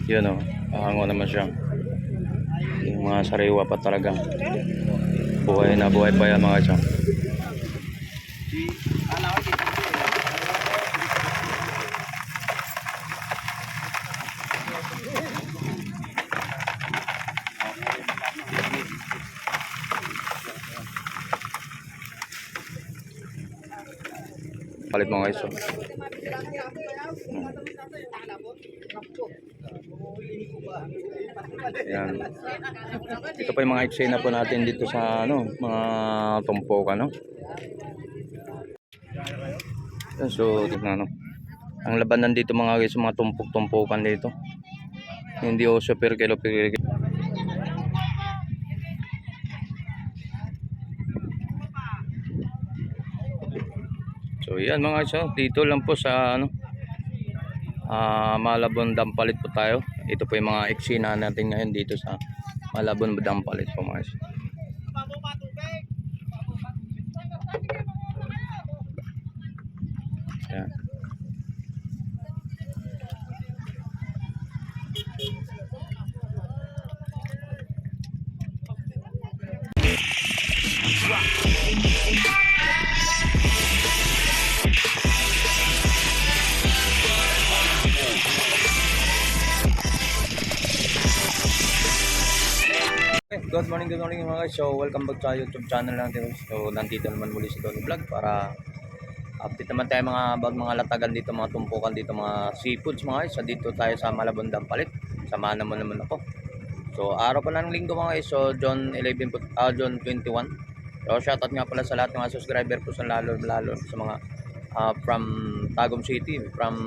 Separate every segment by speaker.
Speaker 1: Yun o, pahango naman siya. Yung mga sariwa pa talagang buhay na buhay pa yan mga isa. Palit mga iso. Yan. Ito pa yung mga eksena po natin dito sa mga tumpukan, no. So, tingnan, ang labanan dito mga guys, mga tumpok-tumpukan dito. Hindi o super kilo. So, yan mga guys, dito lang po sa Malabon Dampalit po tayo. Ito po yung mga eksena natin ngayon dito sa Malabon Dampalit po mga guys. Yan. Good morning mga guys. So welcome back sa YouTube channel natin. So nandito naman muli si Tony Vlog para update naman tayo mga latagan dito, mga tumpukan dito, mga seafoods mga guys. So dito tayo sa Malabon Dampalit. Samahan naman ako. So araw pa ng linggo mga guys. So John 21. So shoutout nga pala sa lahat ng mga subscriber ko, sa lalo sa mga from Tagum City, from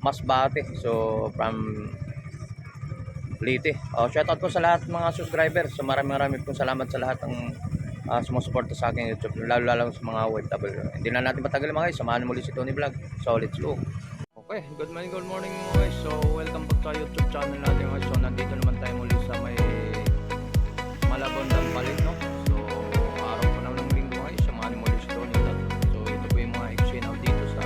Speaker 1: Masbate, so from Leyte. Shoutout po sa lahat mga subscribers. So maraming pong salamat sa lahat ng sumusuporta sa aking YouTube, lalo sa mga OFW. Hindi na natin patagal mga guys, samahan muli si Tony Vlog. So let's go. Okay, good morning mga guys. So welcome back sa YouTube channel natin mga guys. So nandito naman tayo muli sa may Malabon Dampalit, no. So araw po naman ng linggo mga guys, samahan muli si Tony Vlog. So ito po yung mga eksena dito sa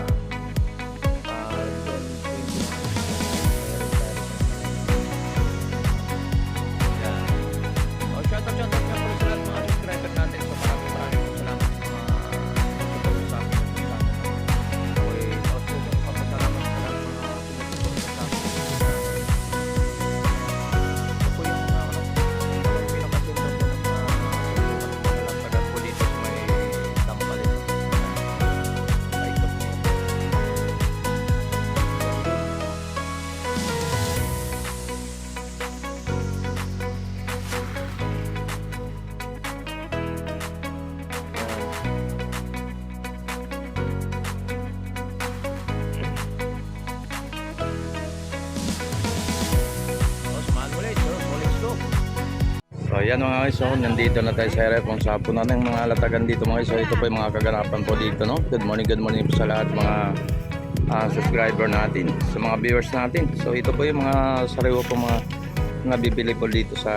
Speaker 1: shoutout nga pala sa lahat mga subscriber natin. So maraming po salamat sa mga support sa akin sa channel. Okay, also papasalamat sa lahat mga sumusupport sa akin. Ito po yung pinakaganda po ng mga latagan po dito sa may Dampalit. Ito po. So ayan mga guys, so nandito na tayo sa area kung saan po natin mga latagan dito mga guys. So ito po yung mga kaganapan po dito, no. Good morning po sa lahat mga subscriber natin, sa mga viewers natin. So ito po yung mga sariwa po mga nabibili po dito sa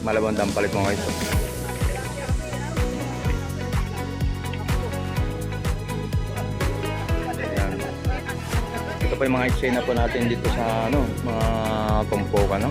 Speaker 1: Malabon Dampalit mga guys. Ayan. Ito po yung mga eksena po natin dito sa mga tumpukan, no.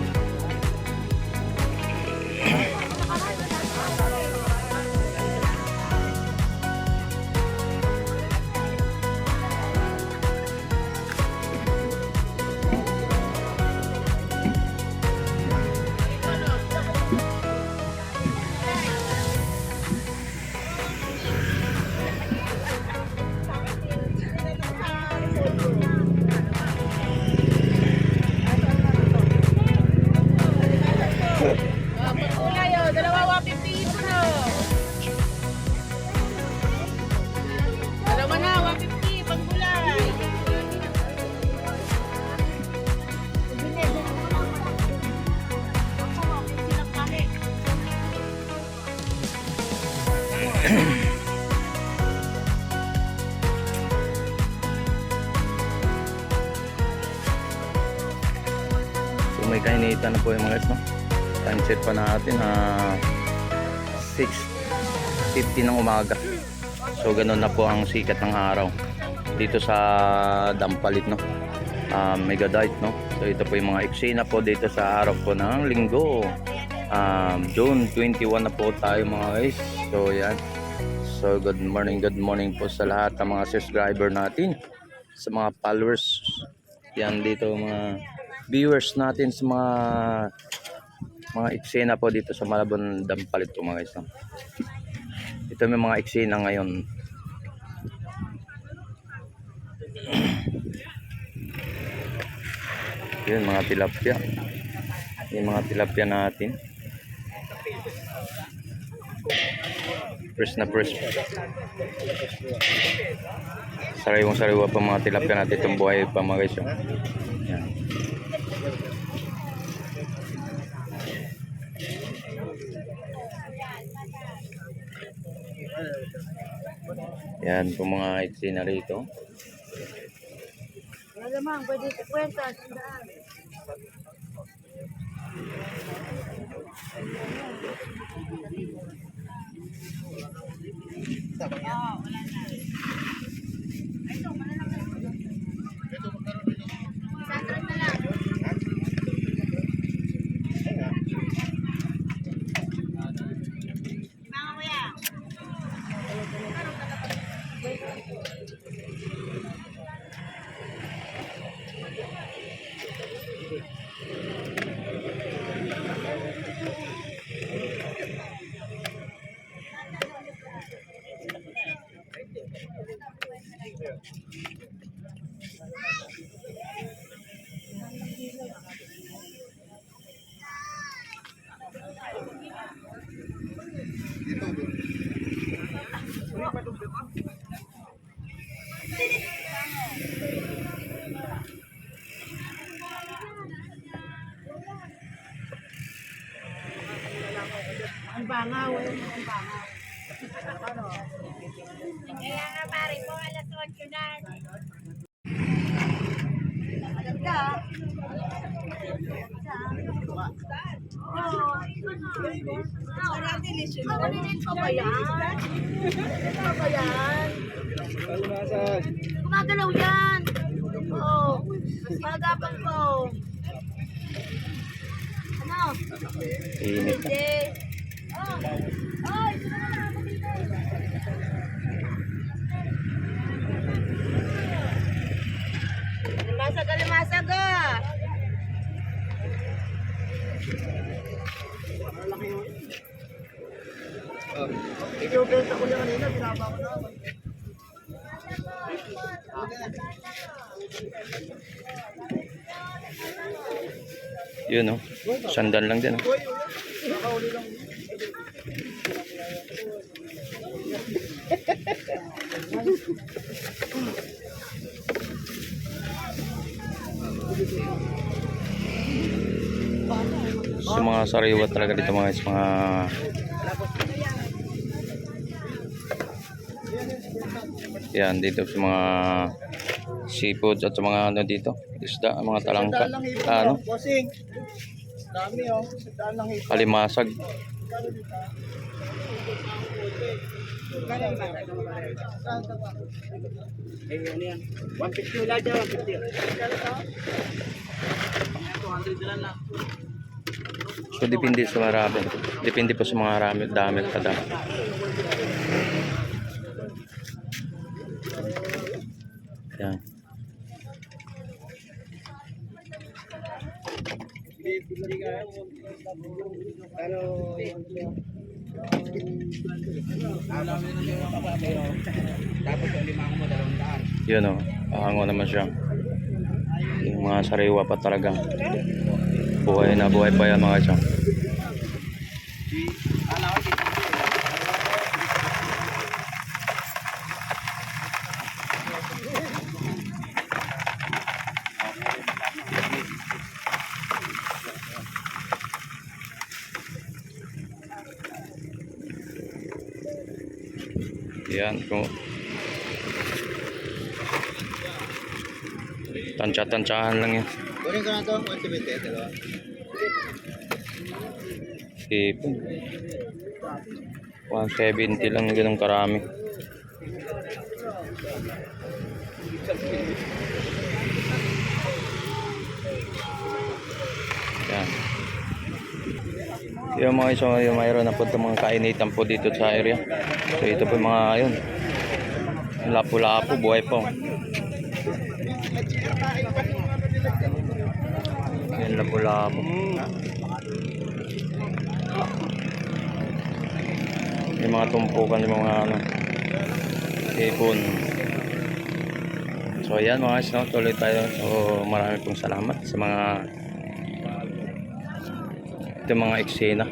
Speaker 1: So may kainitan na po yung mga guys, no. Time check pa natin 6:50 ng umaga. So ganun na po ang sikat ng araw dito sa Dampalit, no. Megadite, no? So ito po yung mga eksena po dito sa araw po ng linggo. June 21 na po tayo mga guys. So yan. So good morning po sa lahat ng mga subscriber natin, sa mga followers. Yan dito mga viewers natin sa mga eksena po dito sa Malabon Dampalit po mga guys. No? Ito may mga eksena ngayon. Yun mga tilapia. Yung mga tilapia natin. Fresh na fresh. Sariwang-sariwa pa mga tilapia natin itong buhay pa mga guys. Yan. Yan po mga eksena rito.
Speaker 2: Malamang, pwede sa kwenta, sandaan. Ang bangaw, ang bangaw. Kaya nga pare po, alas 8 na. Alam ka? Makalinin ko ba yan? Ano ba yan? Gumagalaw yan. Oo. Magapang ko. Ano?
Speaker 1: Init na.
Speaker 2: Hindi. Oh. Oh, ito na lang ako dito. Limasag ah. Inubenta ko lang kanina, binaba ko na.
Speaker 1: Yun oh. Sandal lang din oh. So mga sariwa talaga dito mga guys, mga yan dito sa mga seafoods at sa mga ano dito, isda, mga talangka, ano,
Speaker 3: Bossing. Dami oh. Sandaan lang ito.
Speaker 1: alimasag.
Speaker 3: Eh, ano yan? 150 ulit dyan, 150. 200 lang.
Speaker 1: So depende sa marami. Depende po sa mga rami, dami at kadami. Yan.
Speaker 3: Pero, tapos yung 5 mo, 200.
Speaker 1: Yun oh, pahango naman siya. Yung mga sariwa pa talaga. Buhay na buhay pa yan mga isang. Yan kung tansya-tansyahan lang yan.
Speaker 3: Kunin ko na ito, 170, dalawa.
Speaker 1: Ipon. 170 lang, ganun karami. Yung mga iso, yung mayroon na po itong mga kainitan po dito sa area. So ito po yung mga yun. Lapu-lapu, buhay po. Yan, lapu-lapu. Yung mga tumpukan, yung mga ano, ipon. So ayan mga guys, no? Tuloy tayo. So marami pong salamat sa mga ito mga eksena.